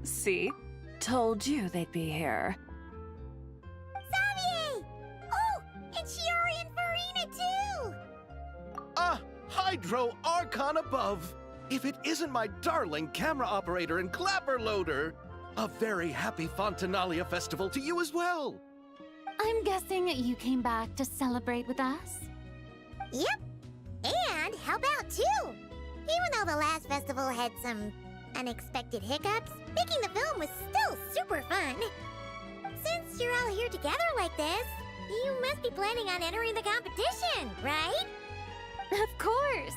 See? Told you they'd be here. Xavier! Oh, and Shiori and Farina too! Hydro Archon above! If it isn't my darling camera operator and clapper loader! A very happy Fontainale festival to you as well! I'm guessing you came back to celebrate with us? Yep. And help out too! Even though the last festival had some unexpected hiccups, making the film was still super fun. Since you're all here together like this, you must be planning on entering the competition, right? Of course!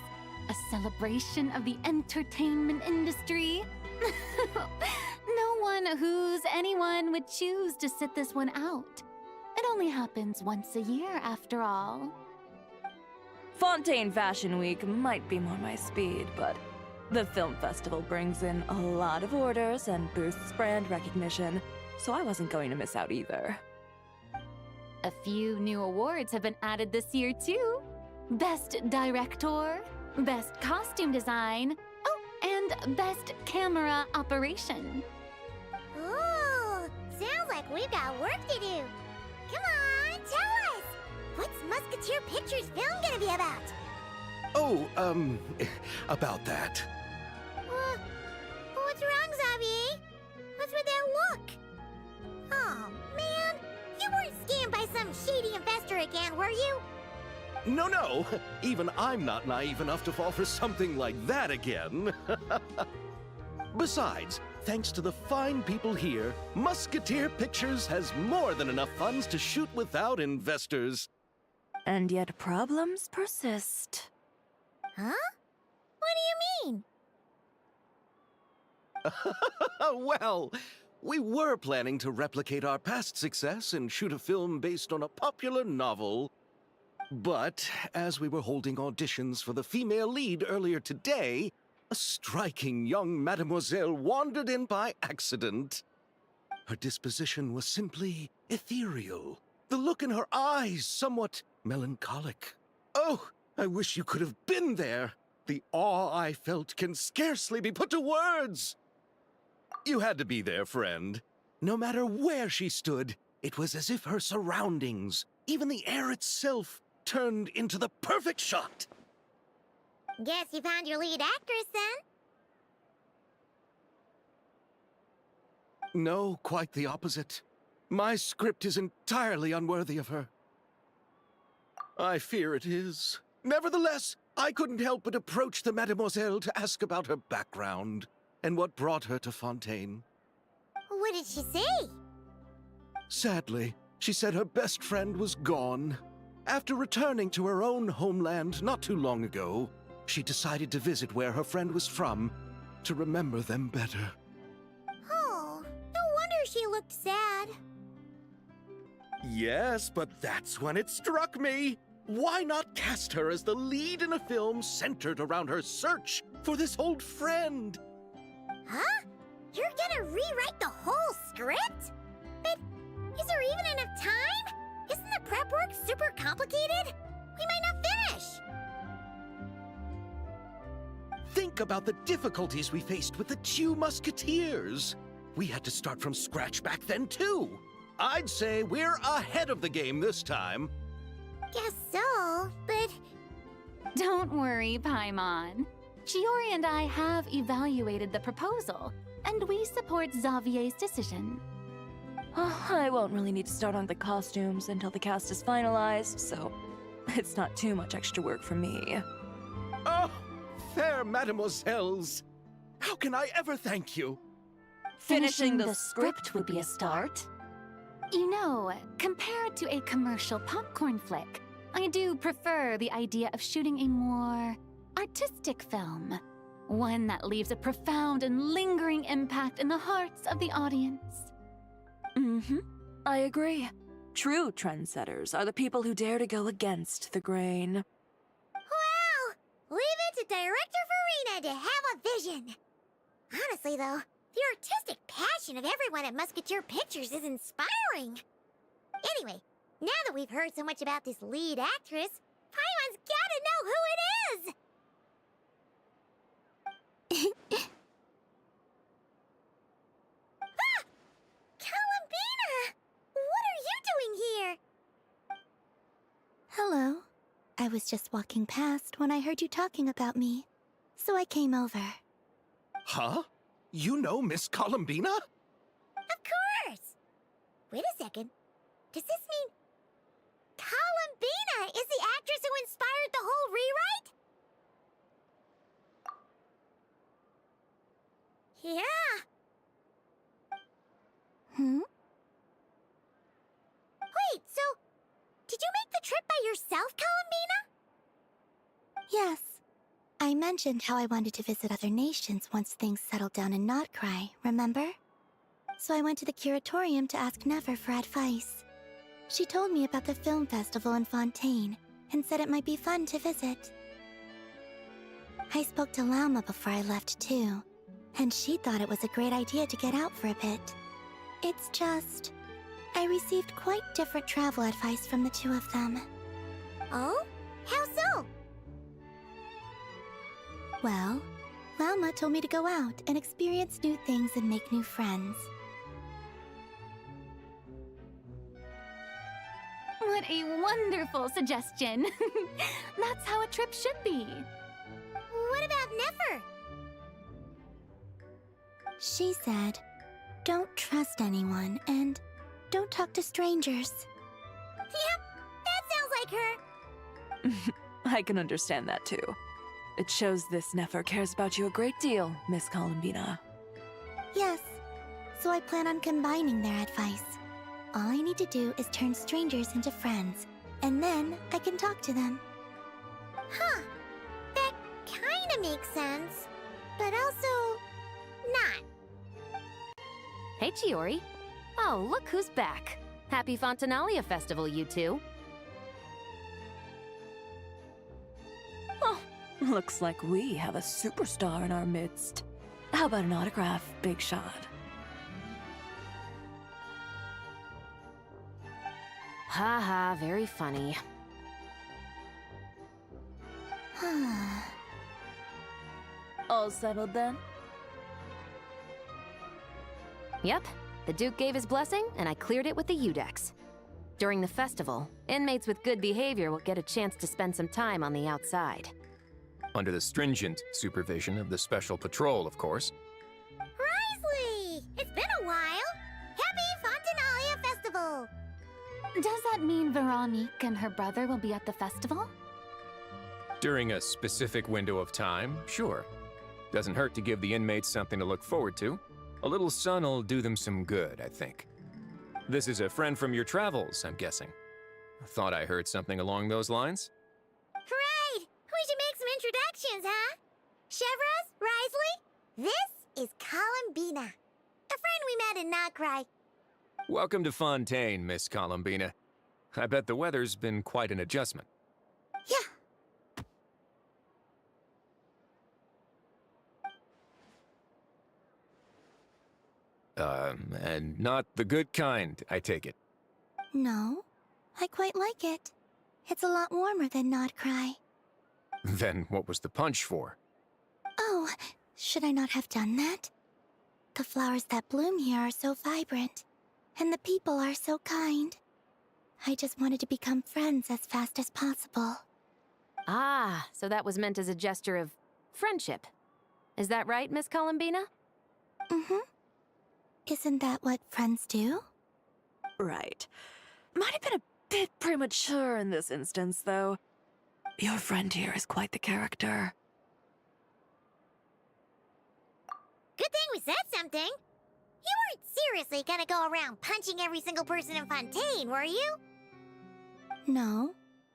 A celebration of the entertainment industry. No one who's anyone would choose to sit this one out. It only happens once a year, after all. Fontaine Fashion Week might be more my speed, but the film festival brings in a lot of orders and boosts brand recognition, so I wasn't going to miss out either. A few new awards have been added this year, too. Best Director, Best Costume Design, oh, and Best Camera Operation. Ooh, sounds like we've got work to do. Come on, tell us! What's Musketeer Pictures film gonna be about? Oh, about that. What's wrong, Xavier? What's with that look? Oh, man, you weren't scammed by some shady investor again, were you? No, even I'm not naive enough to fall for something like that again. Besides, thanks to the fine people here, Musketeer Pictures has more than enough funds to shoot without investors. And yet problems persist. Huh? What do you mean? Well, we were planning to replicate our past success and shoot a film based on a popular novel. But as we were holding auditions for the female lead earlier today, a striking young mademoiselle wandered in by accident. Her disposition was simply ethereal, the look in her eyes somewhat melancholic. Oh, I wish you could have been there. The awe I felt can scarcely be put to words. You had to be there, friend. No matter where she stood, it was as if her surroundings, even the air itself, turned into the perfect shot. Guess you found your lead actress, then? No, quite the opposite. My script is entirely unworthy of her. I fear it is. Nevertheless, I couldn't help but approach the mademoiselle to ask about her background and what brought her to Fontaine. What did she say? Sadly, she said her best friend was gone. After returning to her own homeland not too long ago, she decided to visit where her friend was from to remember them better. Oh, no wonder she looked sad. Yes, but that's when it struck me. Why not cast her as the lead in a film centered around her search for this old friend? Huh? You're gonna rewrite the whole script? But is there even enough time? Isn't the prep work super complicated? We might not finish. Think about the difficulties we faced with the two Musketeers. We had to start from scratch back then, too. I'd say we're ahead of the game this time. Guess so, but... Don't worry, Paimon. Shiori and I have evaluated the proposal, and we support Xavier's decision. I won't really need to start on the costumes until the cast is finalized, so it's not too much extra work for me. Oh, fair mademoiselles. How can I ever thank you? Finishing the script would be a start. You know, compared to a commercial popcorn flick, I do prefer the idea of shooting a more artistic film. One that leaves a profound and lingering impact in the hearts of the audience. I agree. True trendsetters are the people who dare to go against the grain. Wow! Leave it to Director Farina to have a vision. Honestly, though, the artistic passion of everyone at Musketeer Pictures is inspiring. Anyway, now that we've heard so much about this lead actress, Paimon's gotta know who it is! I was just walking past when I heard you talking about me, so I came over. Huh? You know Miss Columbina? Of course! Wait a second. Does this mean Columbina is the actress who inspired the whole rewrite? Yeah. Wait, so did you make the trip by yourself, Columbina? Yes. I mentioned how I wanted to visit other nations once things settled down in Notcry, remember? So I went to the curatorium to ask Never for advice. She told me about the film festival in Fontaine and said it might be fun to visit. I spoke to Lauma before I left too, and she thought it was a great idea to get out for a bit. It's just, I received quite different travel advice from the two of them. Oh? How so? Well, Lauma told me to go out and experience new things and make new friends. What a wonderful suggestion. That's how a trip should be. What about Nefer? She said, don't trust anyone and don't talk to strangers. Yep, that sounds like her. I can understand that too. It shows this Nefer cares about you a great deal, Miss Columbina. Yes, so I plan on combining their advice. All I need to do is turn strangers into friends, and then I can talk to them. Huh, that kinda makes sense, but also not. Hey, Chiori. Oh, look who's back. Happy Fontainale Festival, you two. Oh, looks like we have a superstar in our midst. How about an autograph, Big Shot? Haha, very funny. All settled then? Yep, the Duke gave his blessing, and I cleared it with the Udex. During the festival, inmates with good behavior will get a chance to spend some time on the outside. Under the stringent supervision of the Special Patrol, of course. Risley! It's been a while! Happy Fontainale Festival! Does that mean Veronique and her brother will be at the festival? During a specific window of time, sure. Doesn't hurt to give the inmates something to look forward to. A little sun'll do them some good, I think. This is a friend from your travels, I'm guessing. Thought I heard something along those lines. Right! We should make some introductions, huh? Chevros, Risley, this is Columbina, a friend we met in Notcry. Welcome to Fontaine, Miss Columbina. I bet the weather's been quite an adjustment. Yeah. And not the good kind, I take it. No, I quite like it. It's a lot warmer than Notcry. Then what was the punch for? Oh, should I not have done that? The flowers that bloom here are so vibrant, and the people are so kind. I just wanted to become friends as fast as possible. Ah, so that was meant as a gesture of friendship. Is that right, Miss Columbina? Mm-hmm. Isn't that what friends do? Right. Might have been a bit premature in this instance, though. Your friend here is quite the character. Good thing we said something. You weren't seriously gonna go around punching every single person in Fontaine, were you? No,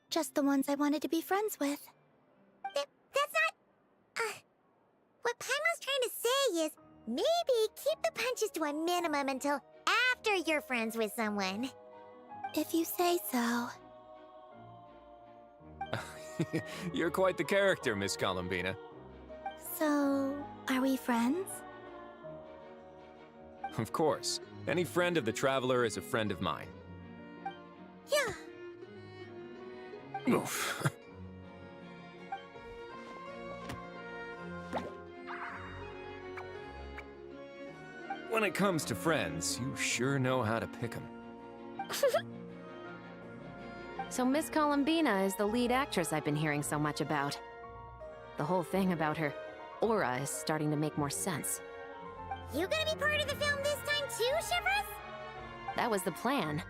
just the ones I wanted to be friends with. That's not... what Paimon's trying to say is, maybe keep the punches to a minimum until after you're friends with someone. If you say so. You're quite the character, Miss Columbina. So, are we friends? Of course. Any friend of the Traveler is a friend of mine. Yeah. Oof. When it comes to friends, you sure know how to pick 'em. So Miss Columbina is the lead actress I've been hearing so much about. The whole thing about her aura is starting to make more sense. You gonna be part of the film this time too, Shivers? That was the plan.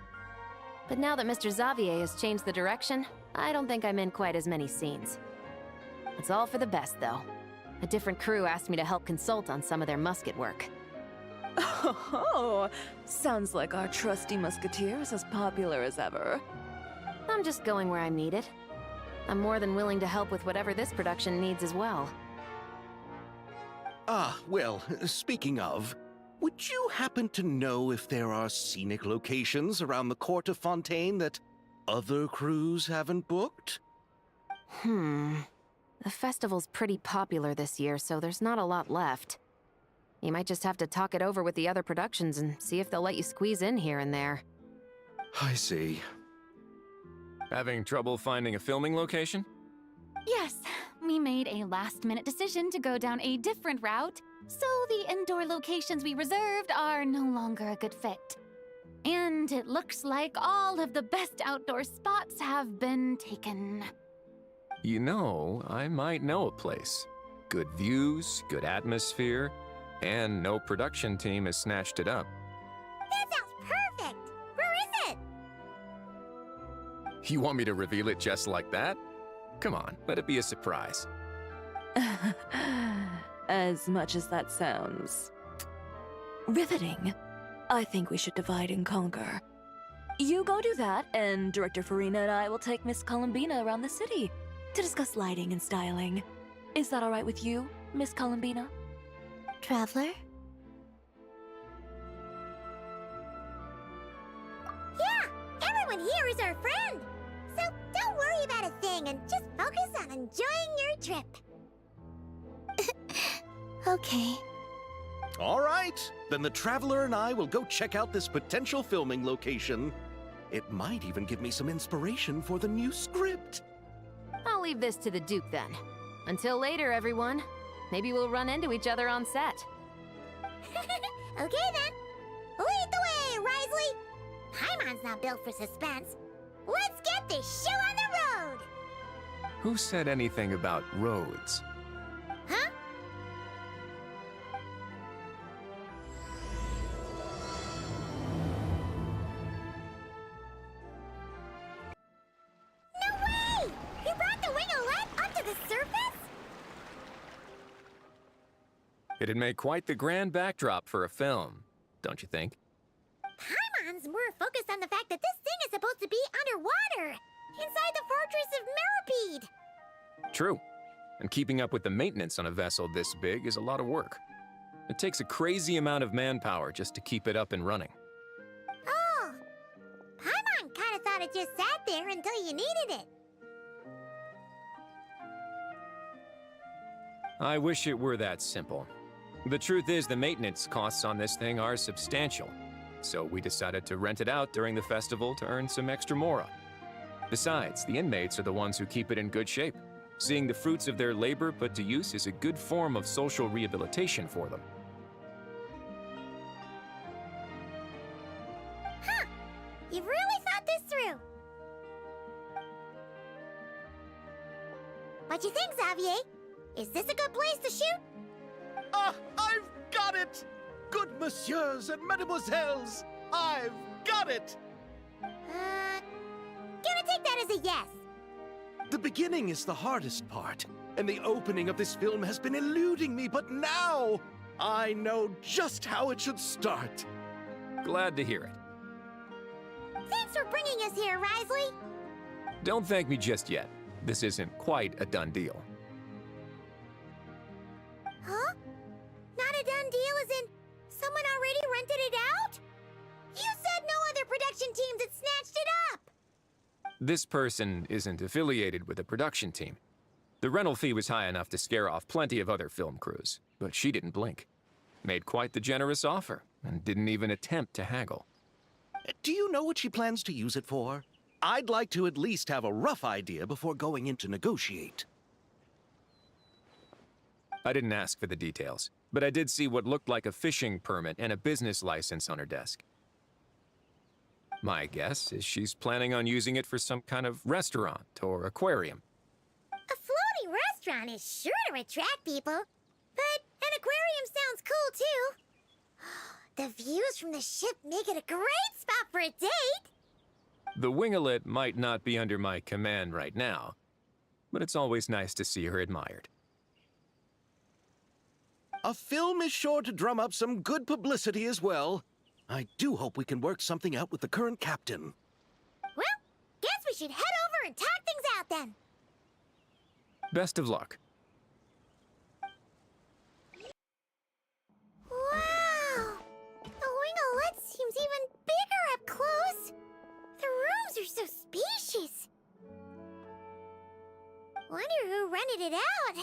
But now that Mr. Xavier has changed the direction, I don't think I'm in quite as many scenes. It's all for the best, though. A different crew asked me to help consult on some of their musket work. Oh, sounds like our trusty musketeer is as popular as ever. I'm just going where I'm needed. I'm more than willing to help with whatever this production needs as well. Ah, well, speaking of, would you happen to know if there are scenic locations around the court of Fontaine that other crews haven't booked? The festival's pretty popular this year, so there's not a lot left. You might just have to talk it over with the other productions and see if they'll let you squeeze in here and there. I see. Having trouble finding a filming location? Yes, we made a last-minute decision to go down a different route, so the indoor locations we reserved are no longer a good fit. And it looks like all of the best outdoor spots have been taken. You know, I might know a place. Good views, good atmosphere, and no production team has snatched it up. That sounds perfect! Where is it? You want me to reveal it just like that? Come on, let it be a surprise. As much as that sounds riveting, I think we should divide and conquer. You go do that, and Director Farina and I will take Miss Columbina around the city to discuss lighting and styling. Is that all right with you, Miss Columbina? Traveler? Yeah! Everyone here is our friend! So don't worry about a thing and just focus on enjoying your trip. Okay. All right, then the Traveler and I will go check out this potential filming location. It might even give me some inspiration for the new script. I'll leave this to the Duke then. Until later, everyone. Maybe we'll run into each other on set. Okay then. Lead the way, Risley! Paimon's not built for suspense. Let's get this show on the road! Who said anything about roads? Huh? No way! You brought the winglet up to the surface? It'd make quite the grand backdrop for a film, don't you think? Paimon's more focused on the fact that this thing is supposed to be underwater, inside the fortress of Mirrapede. True. And keeping up with the maintenance on a vessel this big is a lot of work. It takes a crazy amount of manpower just to keep it up and running. Oh, Paimon kind of thought it just sat there until you needed it. I wish it were that simple. The truth is the maintenance costs on this thing are substantial, so we decided to rent it out during the festival to earn some extra mora. Besides, the inmates are the ones who keep it in good shape. Seeing the fruits of their labor put to use is a good form of social rehabilitation for them. Huh, you've really thought this through. What you think, Xavier? Is this a good place to shoot? Ah, I've got it! Good messieurs and mademoiselles, I've got it! Gonna take that as a yes. The beginning is the hardest part, and the opening of this film has been eluding me, but now I know just how it should start. Glad to hear it. Thanks for bringing us here, Risley. Don't thank me just yet. This isn't quite a done deal. Huh? Not a done deal as in someone already rented it out? You said no other production teams had snatched it up! This person isn't affiliated with a production team. The rental fee was high enough to scare off plenty of other film crews, but she didn't blink. Made quite the generous offer, and didn't even attempt to haggle. Do you know what she plans to use it for? I'd like to at least have a rough idea before going in to negotiate. I didn't ask for the details, but I did see what looked like a fishing permit and a business license on her desk. My guess is she's planning on using it for some kind of restaurant or aquarium. A floating restaurant is sure to attract people, but an aquarium sounds cool too. The views from the ship make it a great spot for a date. The winglet might not be under my command right now, but it's always nice to see her admired. A film is sure to drum up some good publicity as well. I do hope we can work something out with the current captain. Well, guess we should head over and talk things out then. Best of luck. Wow! The winglet seems even bigger up close. The rooms are so spacious. Wonder who rented it out.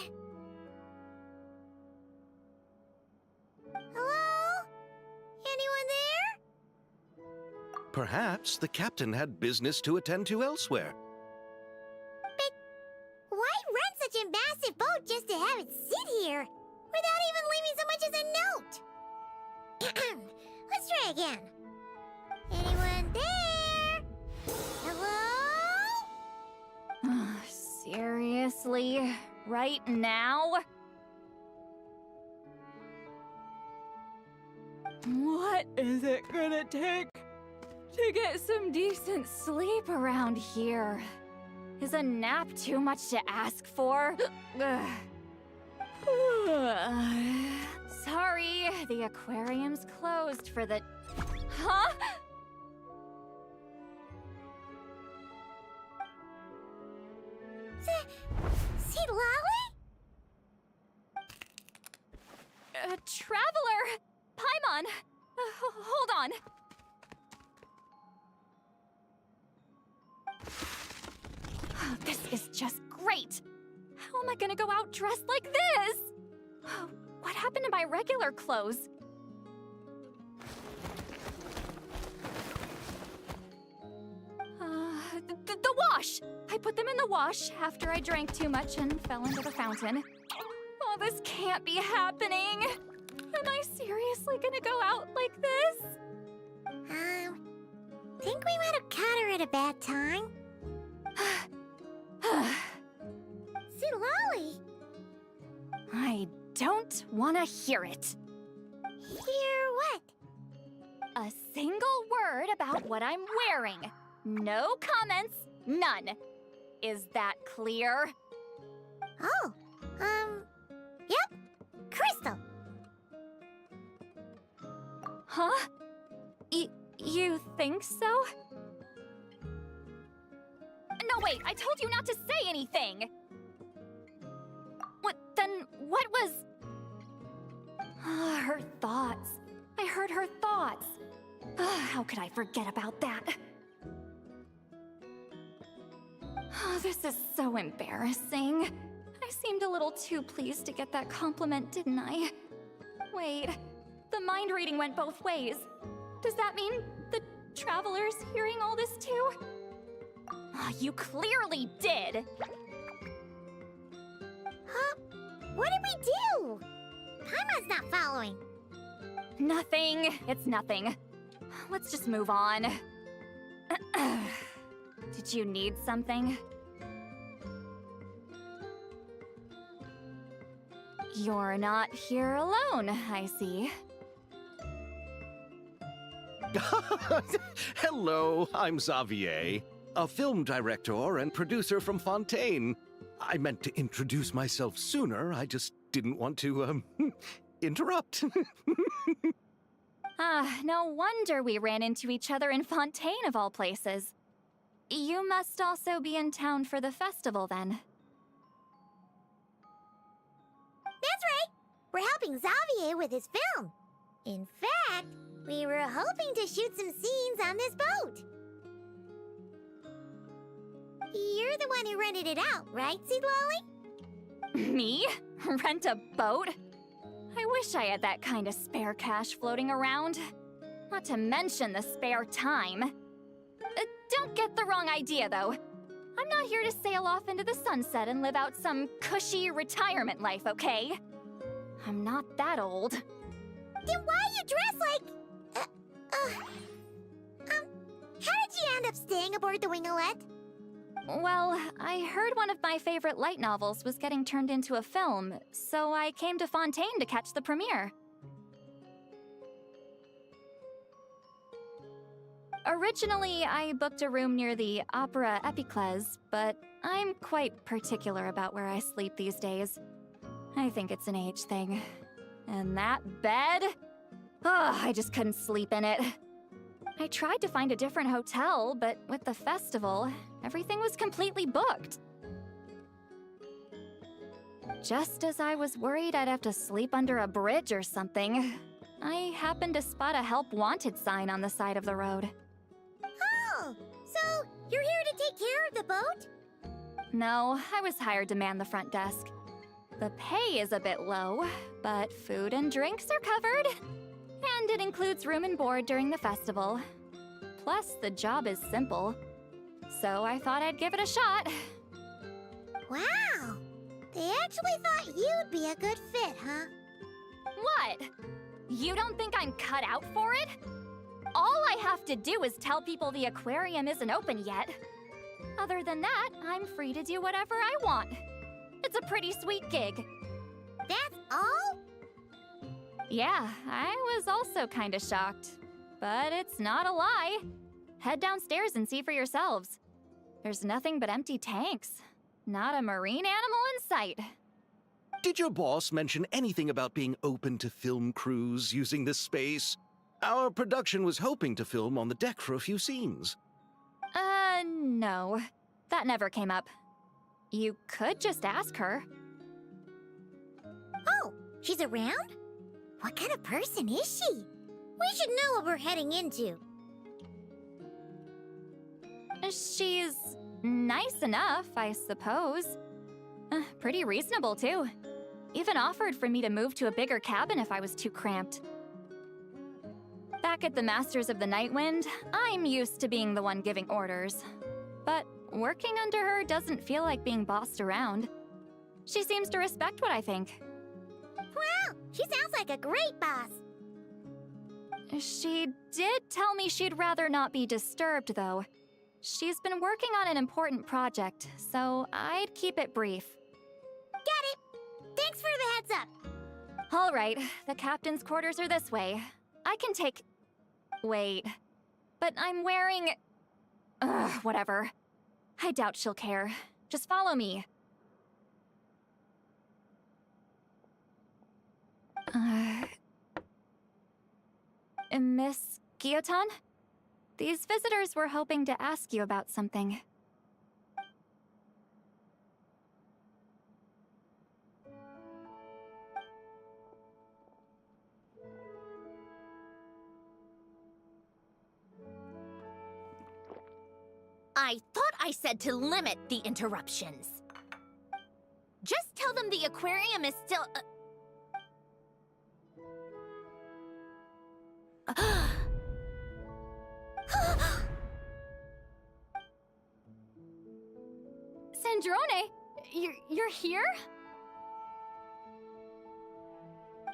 Hello? Anyone there? Perhaps the captain had business to attend to elsewhere. But why rent such a massive boat just to have it sit here, without even leaving so much as a note? Let's try again. Anyone there? Hello? Seriously? Right now? What is it gonna take to get some decent sleep around here? Is a nap too much to ask for? Sorry, the aquarium's closed for the... Huh? See Lolly? Traveler! Paimon! Hold on. Oh, this is just great! How am I gonna go out dressed like this? What happened to my regular clothes? The wash! I put them in the wash after I drank too much and fell into the fountain. Oh, this can't be happening! Am I seriously gonna go out like this? Think we might have caught her at a bad time. See Lolly? I don't wanna hear it. Hear what? A single word about what I'm wearing. No comments, none. Is that clear? Oh, yep. Crystal. Huh? You think so? No, wait, I told you not to say anything! What was... her thoughts. I heard her thoughts. How could I forget about that? Oh, this is so embarrassing. I seemed a little too pleased to get that compliment, didn't I? Wait, the mind reading went both ways. Does that mean the Traveler's hearing all this too? Oh, you clearly did! Huh? What did we do? Paimon's not following. Nothing. It's nothing. Let's just move on. Did you need something? You're not here alone, I see. Hello, I'm Xavier, a film director and producer from Fontaine. I meant to introduce myself sooner, I just didn't want to, interrupt. No wonder we ran into each other in Fontaine of all places. You must also be in town for the festival, then. That's right. We're helping Xavier with his film. In fact, we were hoping to shoot some scenes on this boat. You're the one who rented it out, right, Seed Lolly? Me? Rent a boat? I wish I had that kind of spare cash floating around. Not to mention the spare time. Don't get the wrong idea, though. I'm not here to sail off into the sunset and live out some cushy retirement life, okay? I'm not that old. Then why you dress like... how you end up staying aboard the Winglet? Well, I heard one of my favorite light novels was getting turned into a film, so I came to Fontaine to catch the premiere. Originally, I booked a room near the Opera Epiclese, but I'm quite particular about where I sleep these days. I think it's an age thing. And that bed? Oh, I just couldn't sleep in it. I tried to find a different hotel, but with the festival, everything was completely booked. Just as I was worried I'd have to sleep under a bridge or something, I happened to spot a help wanted sign on the side of the road. Oh, so you're here to take care of the boat? No, I was hired to man the front desk. The pay is a bit low, but food and drinks are covered. And it includes room and board during the festival. Plus, the job is simple. So I thought I'd give it a shot. Wow! They actually thought you'd be a good fit, huh? What? You don't think I'm cut out for it? All I have to do is tell people the aquarium isn't open yet. Other than that, I'm free to do whatever I want. It's a pretty sweet gig. That's all? Yeah, I was also kinda shocked. But it's not a lie. Head downstairs and see for yourselves. There's nothing but empty tanks. Not a marine animal in sight. Did your boss mention anything about being open to film crews using this space? Our production was hoping to film on the deck for a few scenes. No. That never came up. You could just ask her. Oh, she's around? What kind of person is she? We should know what we're heading into. She's nice enough, I suppose. Pretty reasonable, too. Even offered for me to move to a bigger cabin if I was too cramped. Back at the Masters of the Night Wind, I'm used to being the one giving orders. But working under her doesn't feel like being bossed around. She seems to respect what I think. Wow, she sounds like a great boss. She did tell me she'd rather not be disturbed, though. She's been working on an important project, so I'd keep it brief. Got it. Thanks for the heads up. All right, the captain's quarters are this way. I can take... Wait. But I'm wearing... Ugh, whatever. I doubt she'll care. Just follow me. Miss Guillotin? These visitors were hoping to ask you about something. I thought I said to limit the interruptions. Just tell them the aquarium is still... Sandrone, you're here?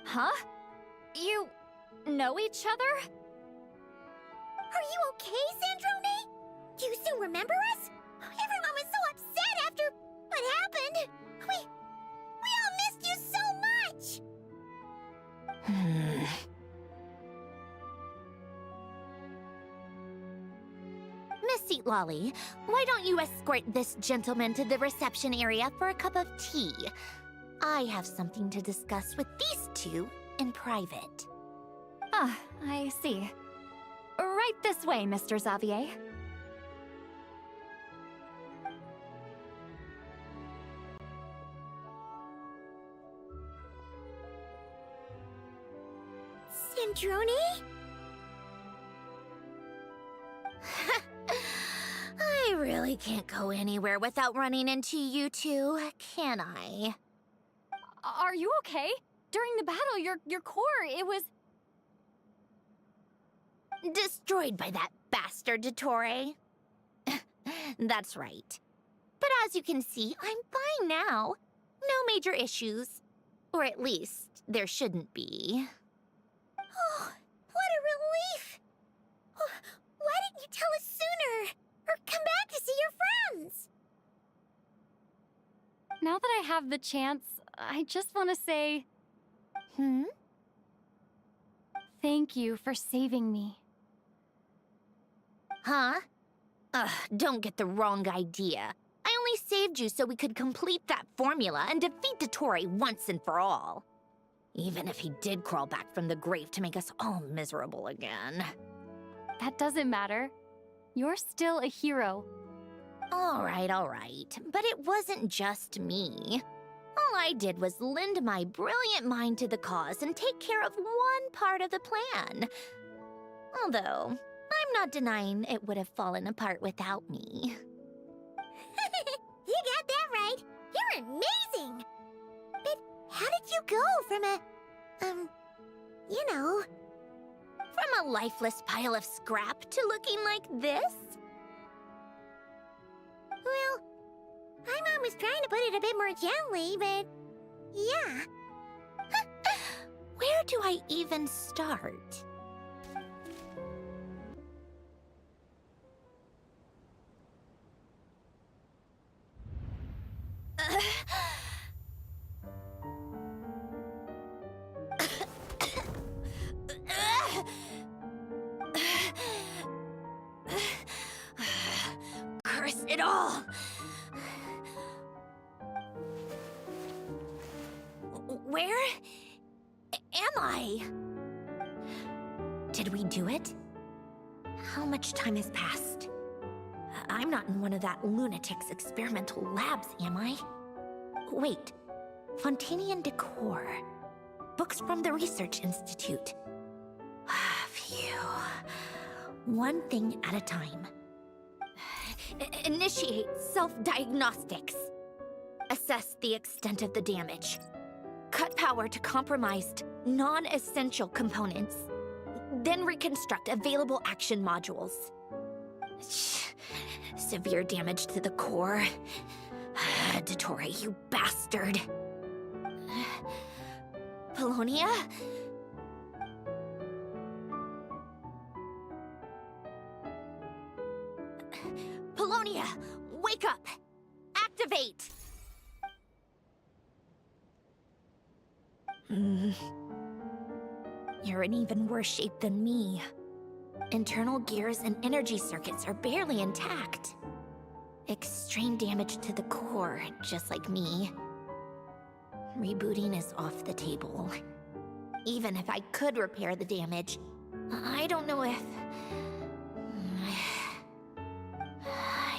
Huh? You know each other? Are you okay, Sandrone? Do you still remember us? Everyone was so upset after what happened. We all missed you so much. Miss Seat Lolly, why don't you escort this gentleman to the reception area for a cup of tea? I have something to discuss with these two in private. Ah, I see. Right this way, Mr. Xavier. Sandrone? I really can't go anywhere without running into you two, can I? Are you okay? During the battle, your core, it was... Destroyed by that bastard Dottore. That's right. But as you can see, I'm fine now. No major issues. Or at least, there shouldn't be. Oh, what a relief! Oh, why didn't you tell us sooner? Now that I have the chance, I just want to say thank you for saving me. Huh? Ugh, don't get the wrong idea. I only saved you so we could complete that formula and defeat Dottore once and for all. Even if he did crawl back from the grave to make us all miserable again. That doesn't matter. You're still a hero. All right. But it wasn't just me. All I did was lend my brilliant mind to the cause and take care of one part of the plan. Although, I'm not denying it would have fallen apart without me. You got that right. You're amazing. But how did you go from From a lifeless pile of scrap to looking like this? Well, my mom was trying to put it a bit more gently, but yeah. Where do I even start? Curse it all! Where am I? Did we do it? How much time has passed? I'm not in one of that lunatic's experimental labs, am I? Wait, Fontaine decor. Books from the Research Institute. Phew. One thing at a time. Initiate self-diagnostics. Assess the extent of the damage. Cut power to compromised, non-essential components. Then reconstruct available action modules. Severe damage to the core. Dottore, you bastard. Polonia? Polonia, wake up! Activate! You're in even worse shape than me. Internal gears and energy circuits are barely intact. Extreme damage to the core, just like me. Rebooting is off the table. Even if I could repair the damage, I don't know if...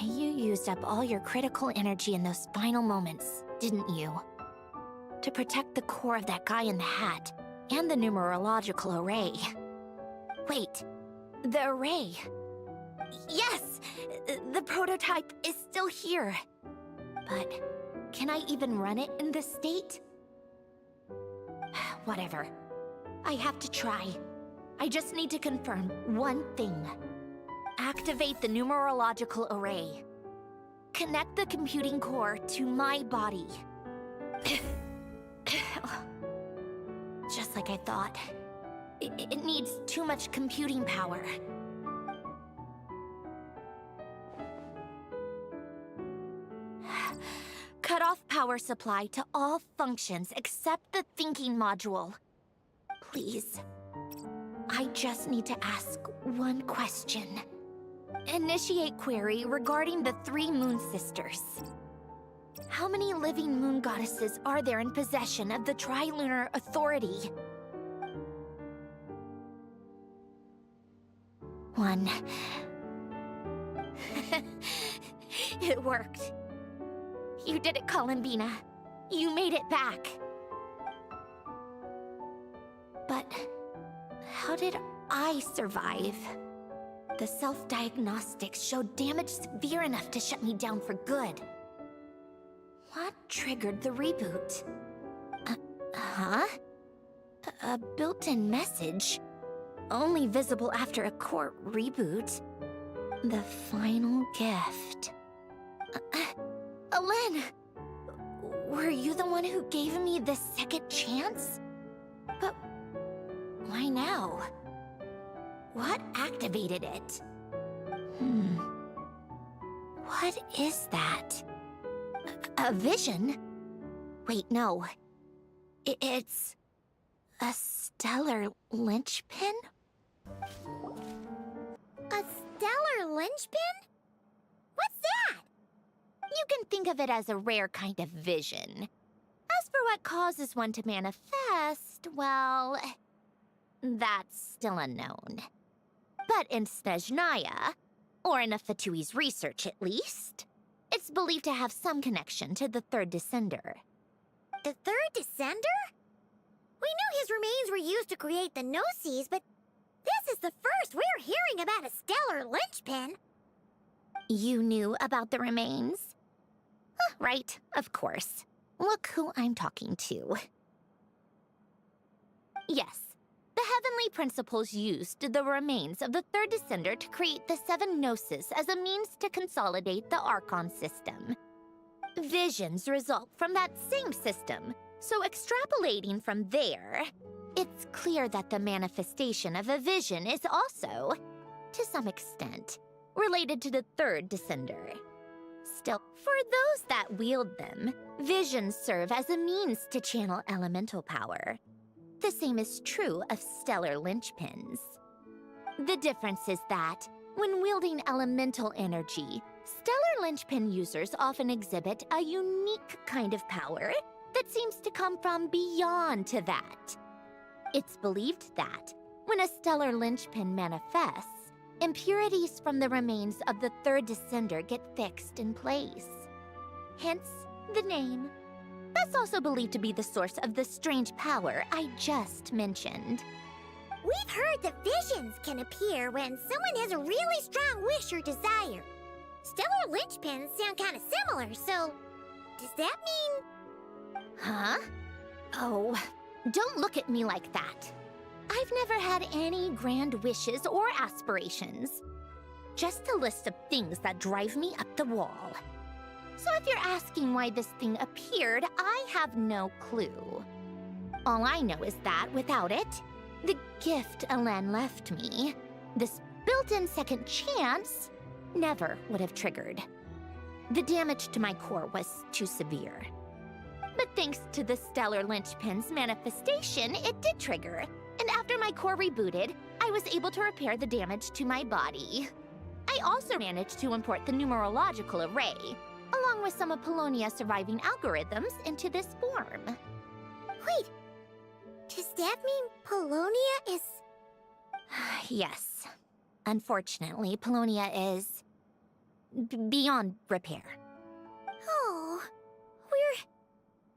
You used up all your critical energy in those final moments, didn't you? To protect the core of that guy in the hat, and the numerological array. Wait, the array. Yes! The prototype is still here. But can I even run it in this state? Whatever. I have to try. I just need to confirm one thing. Activate the numerological array. Connect the computing core to my body. Just like I thought. It needs too much computing power. Cut off power supply to all functions except the thinking module. Please. I just need to ask one question. Initiate query regarding the 3 Moon Sisters. How many living moon goddesses are there in possession of the Trilunar Authority? 1. It worked. You did it, Columbina. You made it back. But how did I survive? The self-diagnostics showed damage severe enough to shut me down for good. What triggered the reboot? A built-in message? Only visible after a core reboot. The final gift. Alen! Were you the one who gave me the second chance? But why now? What activated it? What is that? A vision? Wait, no. It's a stellar linchpin? A stellar linchpin? What's that? You can think of it as a rare kind of vision. As for what causes one to manifest, well, that's still unknown. But in Snezhnaya, or in Afatui's research at least, it's believed to have some connection to the third descender. The third descender? We knew his remains were used to create the Gnosis, but this is the first we're hearing about a stellar linchpin. You knew about the remains? Right, of course. Look who I'm talking to. Yes, the heavenly principles used the remains of the third descender to create the 7 Gnosis as a means to consolidate the Archon system. Visions result from that same system, so extrapolating from there, it's clear that the manifestation of a vision is also, to some extent, related to the third descender. Still, for those that wield them, visions serve as a means to channel elemental power. The same is true of stellar linchpins. The difference is that, when wielding elemental energy, stellar linchpin users often exhibit a unique kind of power that seems to come from beyond to that. It's believed that, when a stellar linchpin manifests, impurities from the remains of the third descender get fixed in place. Hence, the name. That's also believed to be the source of the strange power I just mentioned. We've heard that visions can appear when someone has a really strong wish or desire. Stellar linchpins sound kind of similar, so does that mean... Huh? Oh, don't look at me like that. I've never had any grand wishes or aspirations. Just a list of things that drive me up the wall. So if you're asking why this thing appeared, I have no clue. All I know is that without it, the gift Elen left me, this built-in second chance, never would have triggered. The damage to my core was too severe. But thanks to the stellar linchpin's manifestation, it did trigger. And after my core rebooted, I was able to repair the damage to my body. I also managed to import the numerological array, along with some of Polonia's surviving algorithms, into this form. Wait, does that mean Polonia is... Yes. Unfortunately, Polonia is... beyond repair. Oh, we're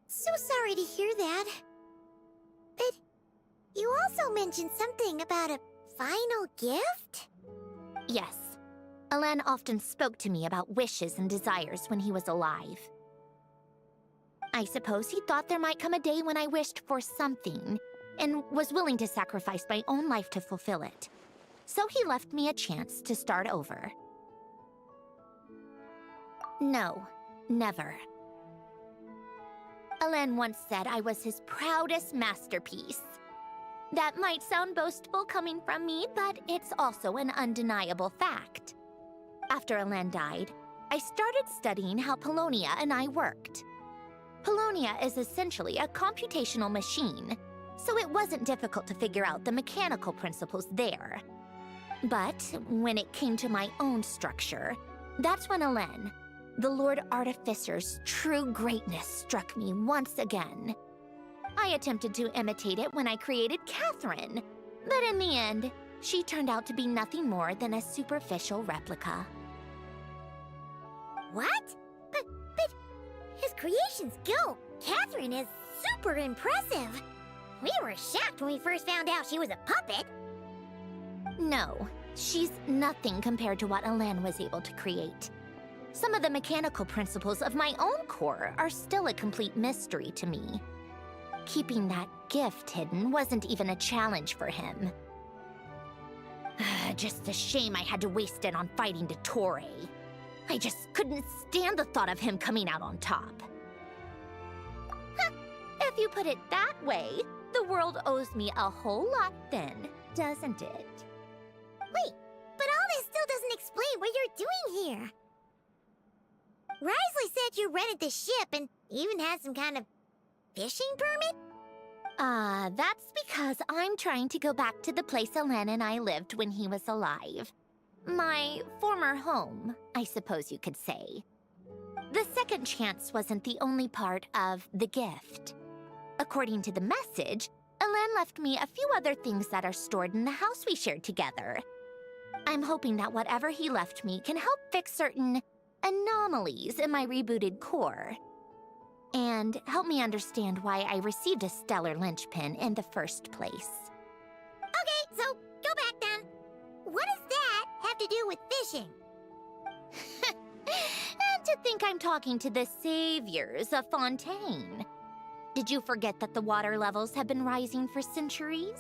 so sorry to hear that. But you also mentioned something about a final gift? Yes. Elen often spoke to me about wishes and desires when he was alive. I suppose he thought there might come a day when I wished for something, and was willing to sacrifice my own life to fulfill it. So he left me a chance to start over. No, never. Elen once said I was his proudest masterpiece. That might sound boastful coming from me, but it's also an undeniable fact. After Elen died, I started studying how Polonia and I worked. Polonia is essentially a computational machine, so it wasn't difficult to figure out the mechanical principles there. But when it came to my own structure, that's when Elen, the Lord Artificer's true greatness, struck me once again. I attempted to imitate it when I created Catherine, but in the end, she turned out to be nothing more than a superficial replica. What? But his creations go. Catherine is super impressive. We were shocked when we first found out she was a puppet. No, she's nothing compared to what Elen was able to create. Some of the mechanical principles of my own core are still a complete mystery to me. Keeping that gift hidden wasn't even a challenge for him. Just a shame I had to waste it on fighting Dottore. I just couldn't stand the thought of him coming out on top. If you put it that way, the world owes me a whole lot then, doesn't it? Wait, but all this still doesn't explain what you're doing here. Risley said you rented the ship and even had some kind of fishing permit? That's because I'm trying to go back to the place Elen and I lived when he was alive. My former home, I suppose you could say. The second chance wasn't the only part of the gift. According to the message, Elen left me a few other things that are stored in the house we shared together. I'm hoping that whatever he left me can help fix certain anomalies in my rebooted core. And help me understand why I received a stellar linchpin in the first place. Okay, so go back then. What does that have to do with fishing? And to think I'm talking to the saviors of Fontaine. Did you forget that the water levels have been rising for centuries?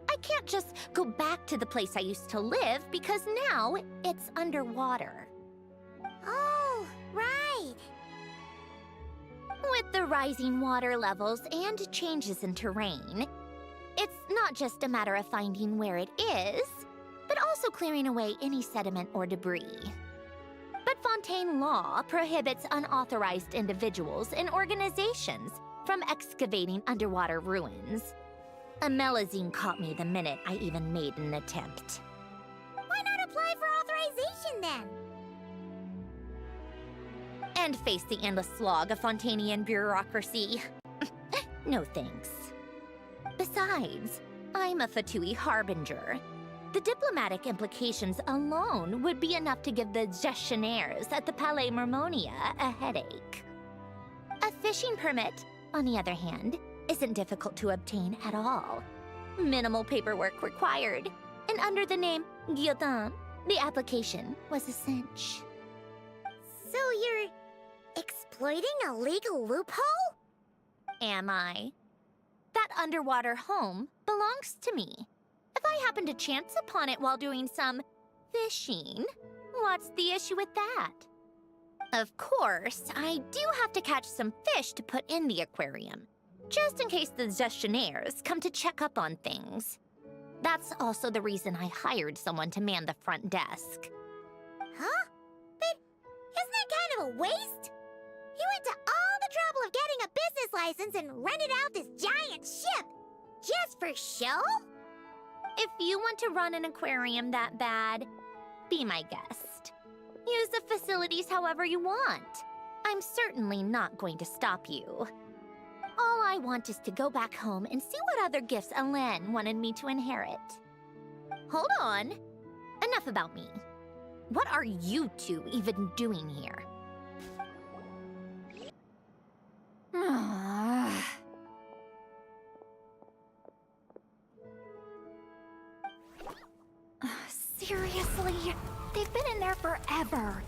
I can't just go back to the place I used to live because now it's underwater. Oh, right. With the rising water levels and changes in terrain, it's not just a matter of finding where it is, but also clearing away any sediment or debris. But Fontaine law prohibits unauthorized individuals and organizations from excavating underwater ruins. A Melazine caught me the minute I even made an attempt. Why not apply for authorization then? And face the endless slog of Fontainian bureaucracy. No thanks. Besides, I'm a Fatui harbinger. The diplomatic implications alone would be enough to give the gestionnaires at the Palais Mermonia a headache. A fishing permit, on the other hand, isn't difficult to obtain at all. Minimal paperwork required, and under the name Guillotin, the application was a cinch. So you're exploiting a legal loophole? Am I? That underwater home belongs to me. If I happen to chance upon it while doing some fishing, what's the issue with that? Of course, I do have to catch some fish to put in the aquarium, just in case the gestionnaires come to check up on things. That's also the reason I hired someone to man the front desk. Huh? But isn't that kind of a waste? You went to all the trouble of getting a business license and rented out this giant ship, just for show? If you want to run an aquarium that bad, be my guest. Use the facilities however you want. I'm certainly not going to stop you. All I want is to go back home and see what other gifts Elen wanted me to inherit. Hold on. Enough about me. What are you two even doing here? Seriously? They've been in there forever.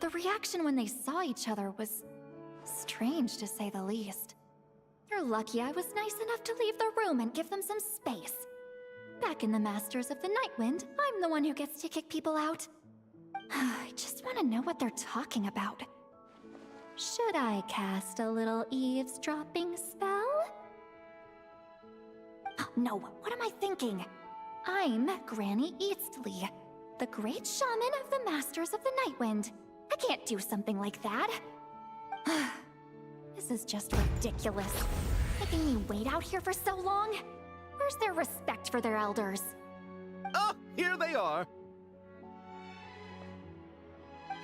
The reaction when they saw each other was strange, to say the least. You're lucky I was nice enough to leave the room and give them some space. Back in the Masters of the Nightwind, I'm the one who gets to kick people out. I just want to know what they're talking about. Should I cast a little eavesdropping spell? Oh, no, what am I thinking? I'm Granny Eastly, the great shaman of the Masters of the Nightwind. I can't do something like that. This is just ridiculous. Making me wait out here for so long? Where's their respect for their elders? Oh, here they are.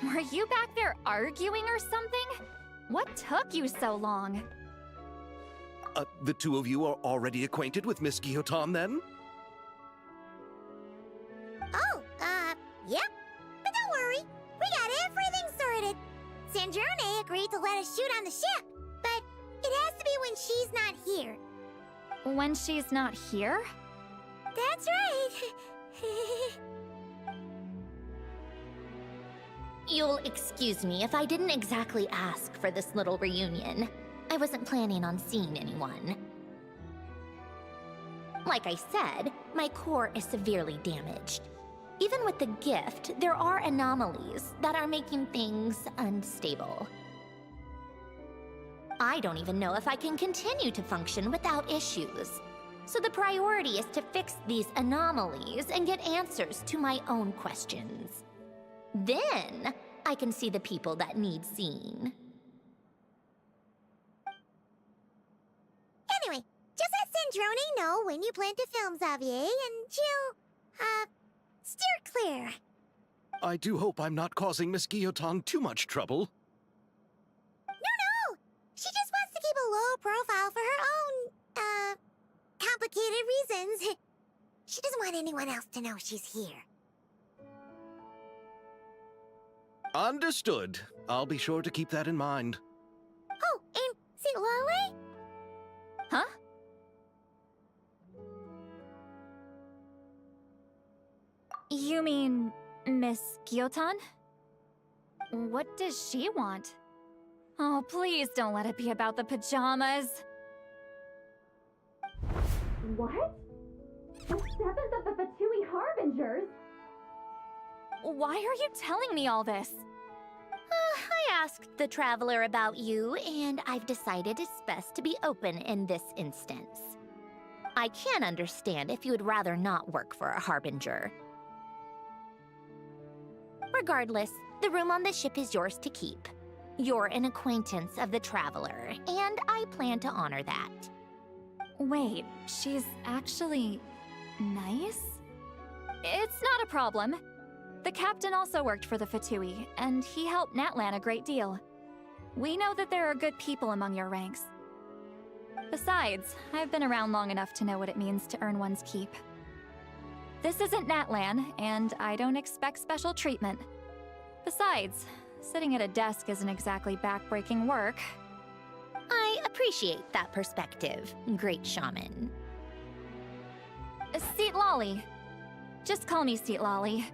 Were you back there arguing or something? What took you so long? The two of you are already acquainted with Miss Guillotin, then? Oh, yep. But don't worry, we got everything sorted. Sanjurne agreed to let us shoot on the ship, but it has to be when she's not here. When she's not here? That's right. You'll excuse me if I didn't exactly ask for this little reunion. I wasn't planning on seeing anyone. Like I said, my core is severely damaged. Even with the gift, there are anomalies that are making things unstable. I don't even know if I can continue to function without issues. So the priority is to fix these anomalies and get answers to my own questions. Then, I can see the people that need seeing. Zendroni know when you plan to film Xavier, and she'll, steer clear. I do hope I'm not causing Miss Guillotin too much trouble. No! She just wants to keep a low profile for her own, complicated reasons. She doesn't want anyone else to know she's here. Understood. I'll be sure to keep that in mind. Oh, and see Lale? Huh? You mean Miss Guillotin? What does she want? Oh, please don't let it be about the pajamas. What? The 7th of the Fatui Harbingers? Why are you telling me all this? I asked the Traveler about you, and I've decided it's best to be open in this instance. I can understand if you would rather not work for a Harbinger. Regardless, the room on the ship is yours to keep. You're an acquaintance of the Traveler, and I plan to honor that. Wait, she's actually nice? It's not a problem. The captain also worked for the Fatui, and he helped Natlan a great deal. We know that there are good people among your ranks. Besides, I've been around long enough to know what it means to earn one's keep. This isn't Natlan, and I don't expect special treatment. Besides, sitting at a desk isn't exactly backbreaking work. I appreciate that perspective, great shaman. Seat Lolly. Just call me Seat Lolly.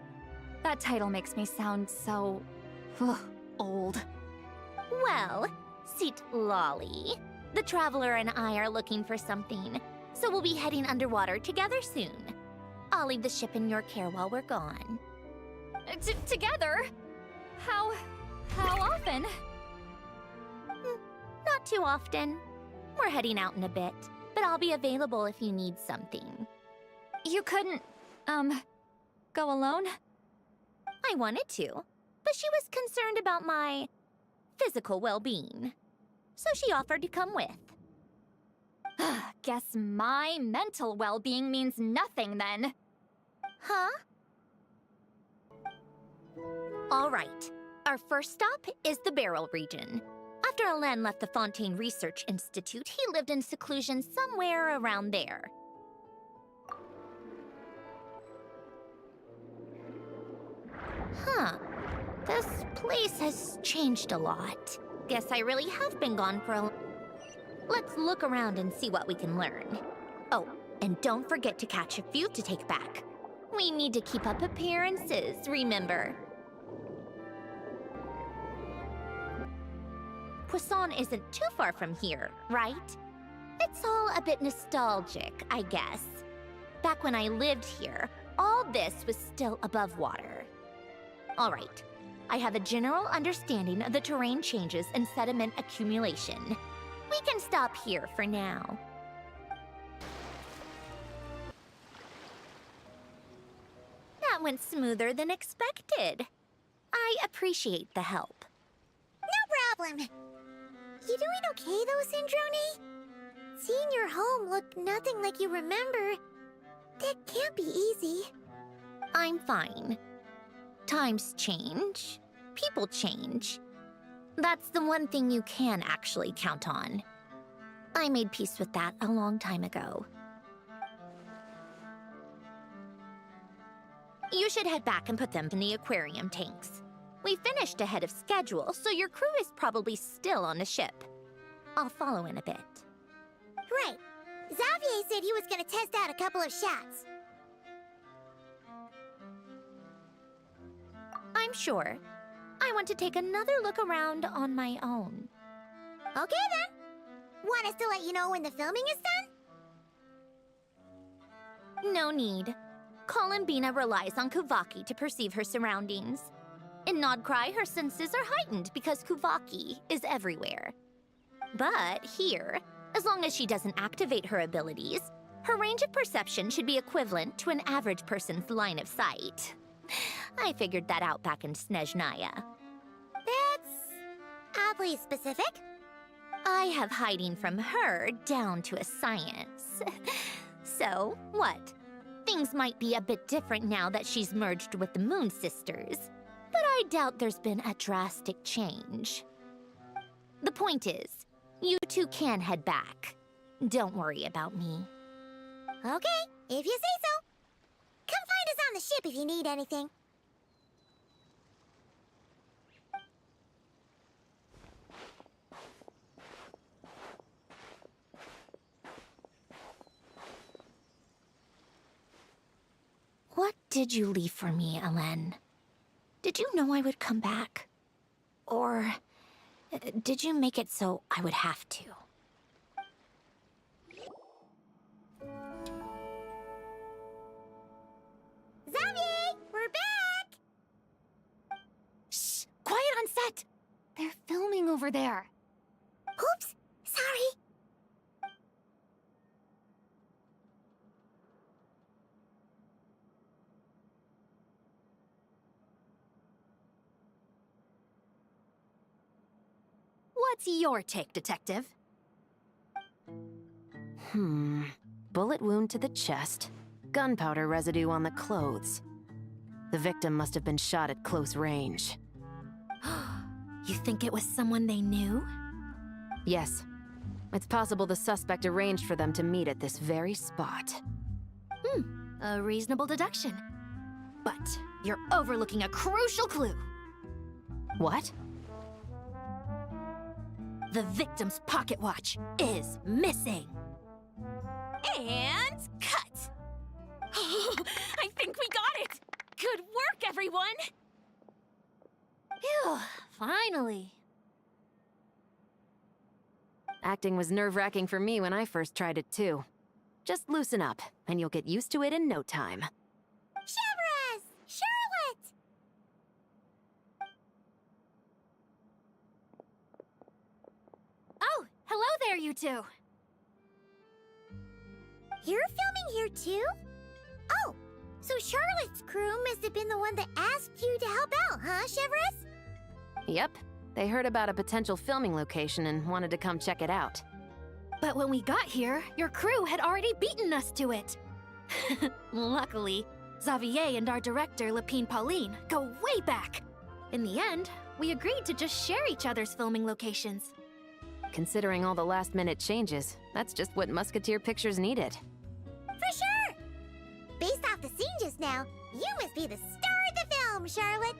That title makes me sound so... old. Well, Seat Lolly, the Traveler and I are looking for something, so we'll be heading underwater together soon. I'll leave the ship in your care while we're gone. Together? How often? Not too often. We're heading out in a bit, but I'll be available if you need something. You couldn't, go alone? I wanted to, but she was concerned about my physical well-being, so she offered to come with. Guess my mental well-being means nothing then. Huh? All right. Our first stop is the Beryl region. After Alain left the Fontaine Research Institute, he lived in seclusion somewhere around there. Huh. This place has changed a lot. Guess I really have been gone for a... Let's look around and see what we can learn. Oh, and don't forget to catch a few to take back. We need to keep up appearances, remember? Poisson isn't too far from here, right? It's all a bit nostalgic, I guess. Back when I lived here, all this was still above water. All right, I have a general understanding of the terrain changes and sediment accumulation. We can stop here for now. That went smoother than expected. I appreciate the help. No problem. You doing okay though, Zendroni? Seeing your home look nothing like you remember, that can't be easy. I'm fine. Times change. People change. That's the one thing you can actually count on. I made peace with that a long time ago. You should head back and put them in the aquarium tanks. We finished ahead of schedule, so your crew is probably still on the ship. I'll follow in a bit. Right. Xavier said he was gonna test out a couple of shots. I'm sure. I want to take another look around on my own. Okay then. Want us to let you know when the filming is done? No need. Columbina relies on Kuvaki to perceive her surroundings. In Nodcry, her senses are heightened because Kuvaki is everywhere. But here, as long as she doesn't activate her abilities, her range of perception should be equivalent to an average person's line of sight. I figured that out back in Snezhnaya. That's oddly specific. I have hiding from her down to a science. So, what? Things might be a bit different now that she's merged with the Moon Sisters, but I doubt there's been a drastic change. The point is, you two can head back. Don't worry about me. Okay, if you say so. Come find us on the ship if you need anything. What did you leave for me, Ellen? Did you know I would come back? Or did you make it so I would have to? Xavier, we're back! Shh! Quiet on set! They're filming over there. Oops, sorry. What's your take, Detective? Bullet wound to the chest. Gunpowder residue on the clothes. The victim must have been shot at close range. You think it was someone they knew? Yes. It's possible the suspect arranged for them to meet at this very spot. A reasonable deduction. But you're overlooking a crucial clue. What? The victim's pocket watch is missing. And cut! I think we got it! Good work, everyone! Phew, finally. Acting was nerve-wracking for me when I first tried it too. Just loosen up, and you'll get used to it in no time. Chevres! Charlotte! Oh, hello there, you two! You're filming here too? Oh, so Charlotte's crew must have been the one that asked you to help out, huh, Chevres? Yep. They heard about a potential filming location and wanted to come check it out. But when we got here, your crew had already beaten us to it. Luckily, Xavier and our director, Lapine Pauline, go way back. In the end, we agreed to just share each other's filming locations. Considering all the last-minute changes, that's just what Musketeer Pictures needed. For sure! Based off the scene just now, you must be the star of the film, Charlotte!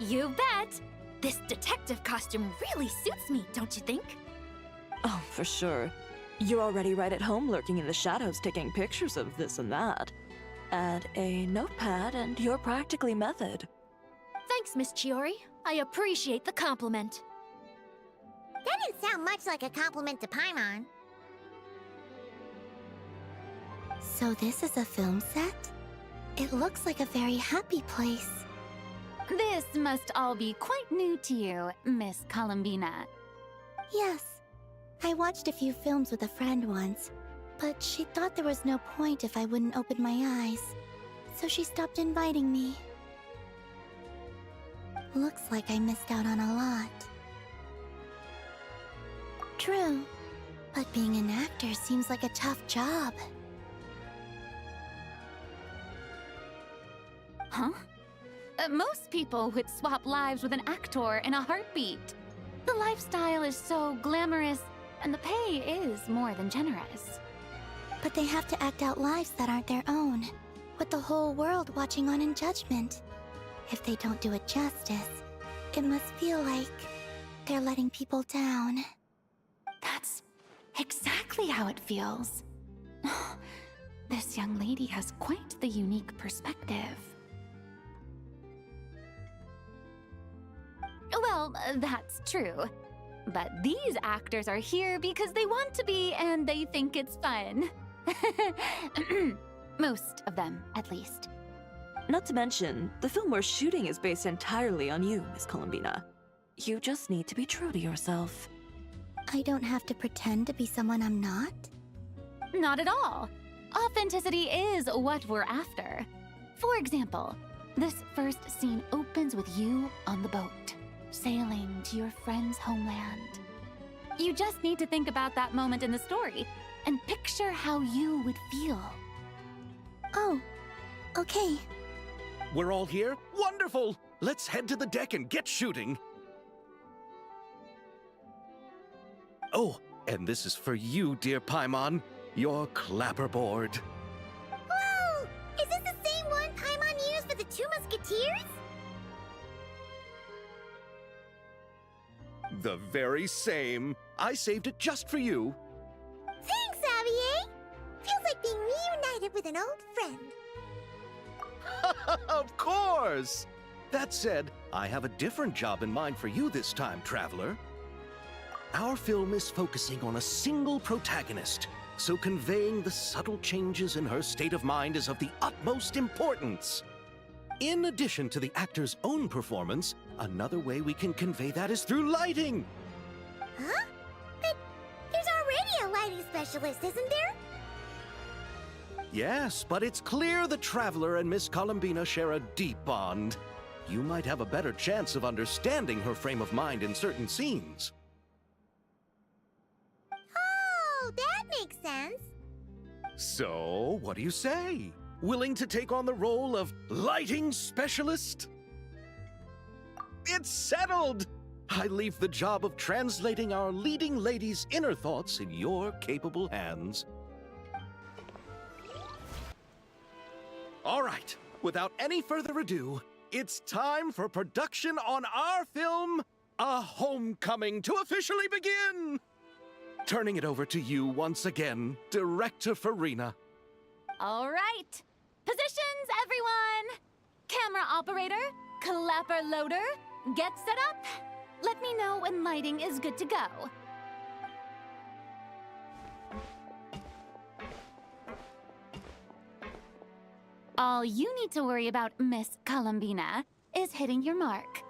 You bet! This detective costume really suits me, don't you think? Oh, for sure. You're already right at home lurking in the shadows taking pictures of this and that. Add a notepad and you're practically method. Thanks, Miss Chiori. I appreciate the compliment. That didn't sound much like a compliment to Paimon. So this is a film set? It looks like a very happy place. This must all be quite new to you, Miss Columbina. Yes. I watched a few films with a friend once, but she thought there was no point if I wouldn't open my eyes. So she stopped inviting me. Looks like I missed out on a lot. True, but being an actor seems like a tough job. Huh? Most people would swap lives with an actor in a heartbeat. The lifestyle is so glamorous, and the pay is more than generous. But they have to act out lives that aren't their own, with the whole world watching on in judgment. If they don't do it justice, it must feel like they're letting people down. That's exactly how it feels. This young lady has quite the unique perspective. Well, that's true. But these actors are here because they want to be and they think it's fun. Most of them, at least. Not to mention, the film we're shooting is based entirely on you, Miss Columbina. You just need to be true to yourself. I don't have to pretend to be someone I'm not? Not at all. Authenticity is what we're after. For example, this first scene opens with you on the boat. sailing to your friend's homeland. You just need to think about that moment in the story and picture how you would feel. Oh, okay. We're all here? Wonderful! Let's head to the deck and get shooting. Oh, and this is for you, dear Paimon, your clapperboard. Whoa! Is this the same one Paimon used for the Two Musketeers? The very same. I saved it just for you. Thanks, Xavier! Feels like being reunited with an old friend. Of course! That said, I have a different job in mind for you this time, Traveler. Our film is focusing on a single protagonist, so conveying the subtle changes in her state of mind is of the utmost importance. In addition to the actor's own performance, another way we can convey that is through lighting. Huh? But there's already a lighting specialist, isn't there? Yes, but it's clear the Traveler and Miss Columbina share a deep bond. You might have a better chance of understanding her frame of mind in certain scenes. Oh, that makes sense. So, what do you say? Willing to take on the role of lighting specialist? It's settled! I leave the job of translating our leading lady's inner thoughts in your capable hands. All right, without any further ado, it's time for production on our film, A Homecoming, to officially begin! Turning it over to you once again, Director Farina. All right. Positions, everyone! Camera operator, clapper loader, get set up. Let me know when lighting is good to go. All you need to worry about, Miss Columbina, is hitting your mark.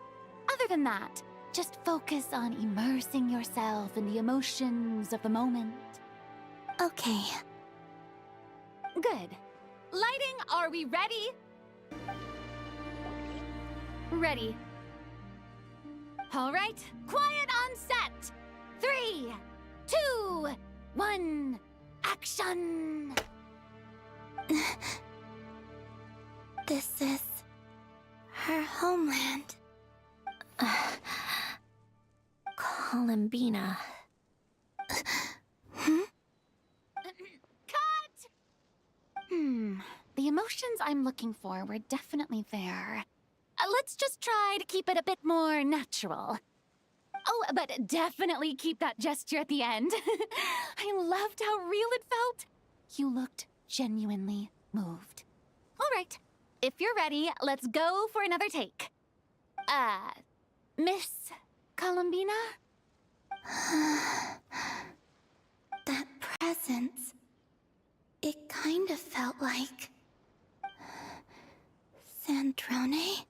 Other than that, just focus on immersing yourself in the emotions of the moment. Okay. Good. Lighting, are we ready? Ready. All right, quiet on set. 3, 2, 1, action! This is her homeland. Columbina. Cut! The emotions I'm looking for were definitely there. Let's just try to keep it a bit more natural. Oh, but definitely keep that gesture at the end. I loved how real it felt. You looked genuinely moved. All right, if you're ready, let's go for another take. Miss Columbina? That presence, it kind of felt like Sandrone?